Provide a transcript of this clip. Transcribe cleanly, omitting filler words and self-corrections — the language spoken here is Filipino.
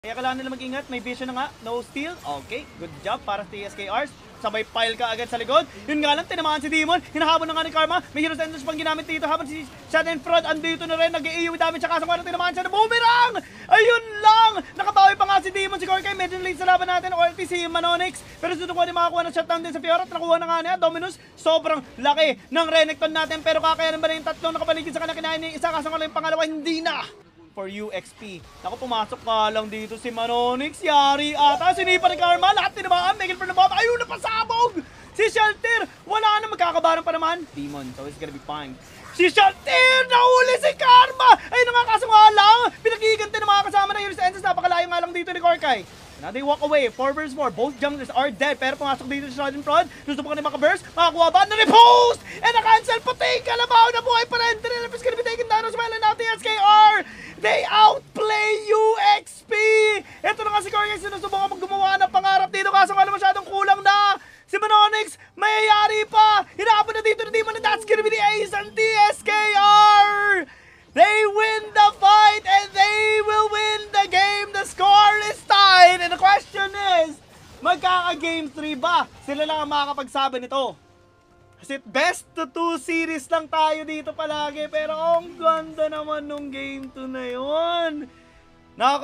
Kaya kailangan nila mag-ingat, may vision na nga, no steal. Okay, good job para sa TSKRs. Sabay pile ka agad sa likod. Yun nga lang, tinamaan si Demon. Hinahabol na nga ni Karma. May Hero's Endless pang ginamit dito habang si Schadenfreude andito na rin. Nag-i-AoE damage siya kasang tinamaan siya na boomerang! Ayun lang! Nakabawi pa nga si Demon. Si Korkai medyo late sa laban natin. OLT si Manonix. Pero sinukuha din makakuha ng shutdown din sa Fiora. At nakuha na nga niya. Dominus, sobrang laki ng Renekton natin. Pero kakayanan ba na yung tatlong nakapaligid sa kanya kinain ni isa kasang wala yung pangalawa? Hindi na! For UXP. Naku, pumasok ka lang dito si Manonix. Yari ata. Sinipa ni Karma. Lahat tinamaan. Megil for the bomb. Ayun, napasabog! Si Shelter! Wala na. Magkakabaran pa naman. Demon. So it's gonna be fine. Si Shelter! Nahuli si Karma! Ayun na nga, kaso nga lang. Pinag-iigante ng mga kasama na Heroes Endless. Napakalayo nga lang dito ni Korkai. Now they walk away. 4 vs 4. Both junglers are dead. Pero pumasok dito si Schadenfreude. Gusto pa ka maka-burst. Makakuha ba? Na-repost! And na-cancel. Patay ka! Labaw na buhay pa rin. Trinelap is gonna be taken down as well. And now the SKR! They outplay UXP! Ito na nga si Korkai. Sinusubukan mag-gumawa ng pangarap dito. Kaso nga masyadong kulang na. Si Manonix, mayayari pa. Hinapon na dito na Demon. And that's gonna be the ace and TSKR! They win the fight and they will win the game. The score is tied. And the question is, magkaka-game 3 ba? Sila lang ang makakapagsabi nito. Kasi best to 2 series lang tayo dito palagi. Pero ang ganda naman nung game 2 na yun.